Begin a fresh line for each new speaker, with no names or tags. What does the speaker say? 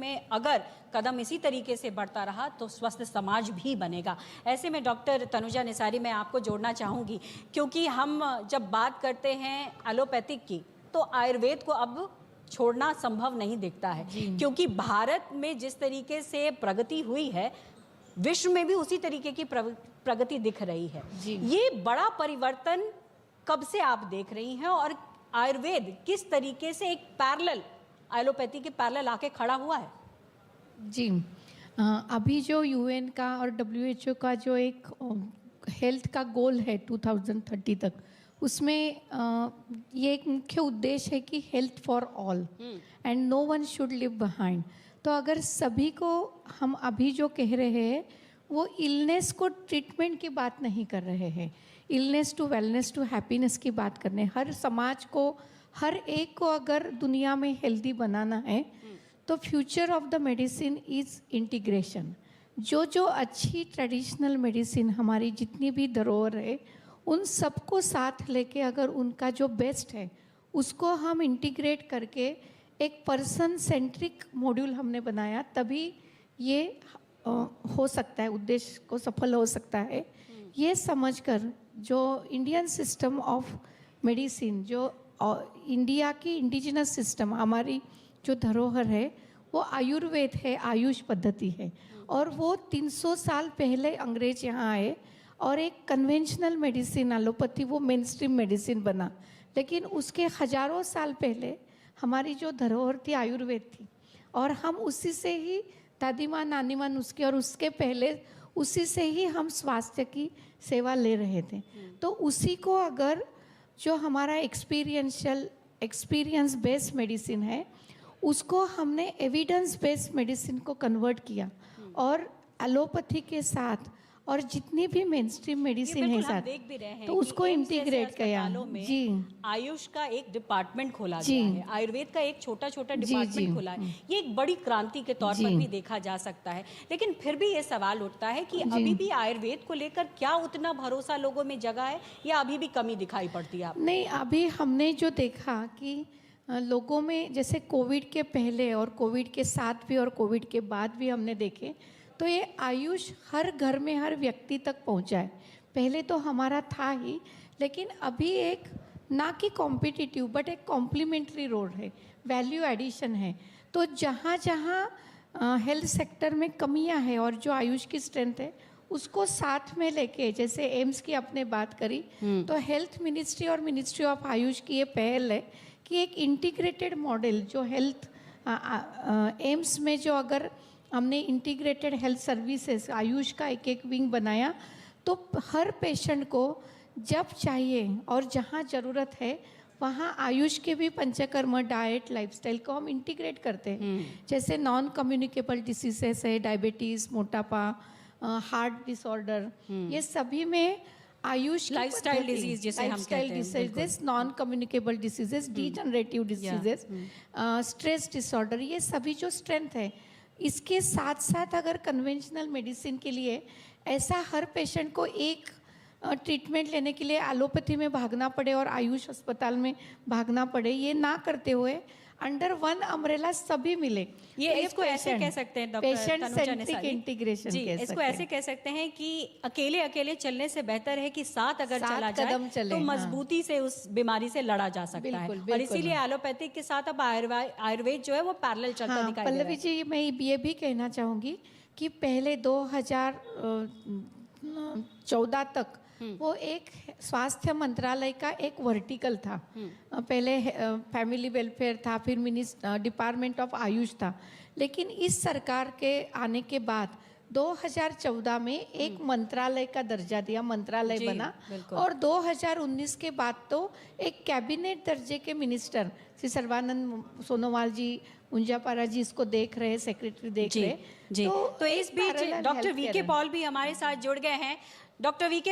में अगर कदम इसी तरीके से बढ़ता रहा तो स्वस्थ समाज भी बनेगा। ऐसे में डॉक्टर तनुजा निसारी, मैं आपको जोड़ना चाहूँगी, क्योंकि हम जब बात करते हैं एलोपैथिक की तो आयुर्वेद को अब छोड़ना संभव नहीं दिखता है, क्योंकि भारत में जिस तरीके से प्रगति हुई है विश्व में भी उसी तरीके की प्रगति दिख रही है। ये बड़ा परिवर्तन कब से आप देख रही हैं और आयुर्वेद किस तरीके से एक पैरेलल एलोपैथी के पैरेलल आके खड़ा हुआ है? जी,
अभी जो यूएन का और डब्ल्यूएचओ का जो एक हेल्थ का गोल है 2030 तक, उसमें ये एक मुख्य उद्देश्य है कि health for all and no one should live behind. तो अगर सभी को हम अभी जो कह रहे हैं वो इलनेस को ट्रीटमेंट की बात नहीं कर रहे हैं, illness to wellness to happiness की बात करने। हर समाज को, हर एक को अगर दुनिया में हेल्दी बनाना है तो future of the medicine is integration. जो जो अच्छी ट्रेडिशनल मेडिसिन हमारी जितनी भी धरोहर है उन सबको साथ लेके अगर उनका जो बेस्ट है उसको हम इंटीग्रेट करके एक पर्सन सेंट्रिक मॉड्यूल हमने बनाया, तभी ये हो सकता है, उद्देश्य को सफल हो सकता है। ये समझकर जो इंडियन सिस्टम ऑफ मेडिसिन, जो इंडिया की इंडिजिनस सिस्टम, हमारी जो धरोहर है वो आयुर्वेद है, आयुष पद्धति है। और वो 300 साल पहले अंग्रेज यहाँ आए और एक कन्वेंशनल मेडिसिन एलोपैथी वो मेन स्ट्रीम मेडिसिन बना, लेकिन उसके हजारों साल पहले हमारी जो धरोहर थी आयुर्वेद थी और हम उसी से ही दादी माँ नानी माँ नुस्खे और उसके पहले उसी से ही हम स्वास्थ्य की सेवा ले रहे थे। तो उसी को अगर जो हमारा एक्सपीरियंस बेस्ड मेडिसिन है उसको हमने एविडेंस बेस्ड मेडिसिन को कन्वर्ट किया और एलोपैथी के साथ और जितनी भी मेन स्ट्रीम मेडिसिन है साथ
देख भी रहे हैं
तो उसको इंटीग्रेट किया।
जी, आयुष का एक डिपार्टमेंट खोला गया है, आयुर्वेद का एक छोटा छोटा डिपार्टमेंट खोला है। ये एक बड़ी क्रांति के तौर पर भी देखा जा सकता है। लेकिन फिर भी ये सवाल उठता है कि अभी भी आयुर्वेद को लेकर क्या उतना भरोसा लोगों में जगा है या अभी भी कमी दिखाई पड़ती है?
नहीं, अभी हमने जो देखा कि लोगों में, जैसे कोविड के पहले और कोविड के साथ भी और कोविड के बाद भी हमने देखे तो ये आयुष हर घर में हर व्यक्ति तक पहुंचा है। पहले तो हमारा था ही, लेकिन अभी एक ना कि कॉम्पिटिटिव बट एक कॉम्प्लीमेंट्री रोल है, वैल्यू एडिशन है। तो जहाँ जहाँ हेल्थ सेक्टर में कमियां हैं और जो आयुष की स्ट्रेंथ है उसको साथ में लेके, जैसे एम्स की आपने बात करी तो हेल्थ मिनिस्ट्री और मिनिस्ट्री ऑफ आयुष की ये पहल है कि एक इंटीग्रेटेड मॉडल जो हेल्थ एम्स में जो अगर हमने इंटीग्रेटेड हेल्थ सर्विसेज आयुष का एक एक विंग बनाया तो हर पेशेंट को जब चाहिए और जहाँ ज़रूरत है वहाँ आयुष के भी पंचकर्म, डाइट, लाइफस्टाइल को हम इंटीग्रेट करते हैं। जैसे नॉन कम्युनिकेबल डिसीजेस है, डायबिटीज़, मोटापा, हार्ट डिसऑर्डर, ये सभी में आयुष
लाइफस्टाइल डिजीज जिसे हम कहते हैं,
diseases, non communicable diseases, degenerative diseases, stress disorder, ये सभी जो स्ट्रेंथ है इसके साथ साथ अगर कन्वेंशनल मेडिसिन के लिए ऐसा हर पेशेंट को एक ट्रीटमेंट लेने के लिए एलोपैथी में भागना पड़े और आयुष अस्पताल में भागना पड़े, ये ना करते हुए अंडर वन अम्ब्रेला सभी मिले।
ये इसको ऐसे कह सकते हैं
पेशेंट सेंट्रिक इंटीग्रेशन,
जी, इसको ऐसे कह सकते हैं कि अकेले अकेले चलने से बेहतर है कि साथ अगर चला जाए तो मजबूती से उस बीमारी से लड़ा जा सकता है। और इसीलिए एलोपैथिक के साथ अब आयुर्वेद जो है वो पैरेलल चलता दिखाई दे रहा है।
पल्लवी जी, मैं ये भी कहना चाहूँगी कि पहले 2014 तक वो एक स्वास्थ्य मंत्रालय का एक वर्टिकल था। पहले फैमिली वेलफेयर था, फिर डिपार्टमेंट ऑफ आयुष था। लेकिन इस सरकार के आने के बाद 2014 में एक मंत्रालय का दर्जा दिया, मंत्रालय बना। और 2019 के बाद तो एक कैबिनेट दर्जे के मिनिस्टर श्री सर्बानंद सोनोवाल जी, मुंजापारा जी इसको देख रहे, सेक्रेटरी देख रहे।
तो इस बीच डॉक्टर वीके पॉल भी हमारे साथ जुड़ गए हैं। Doctor VK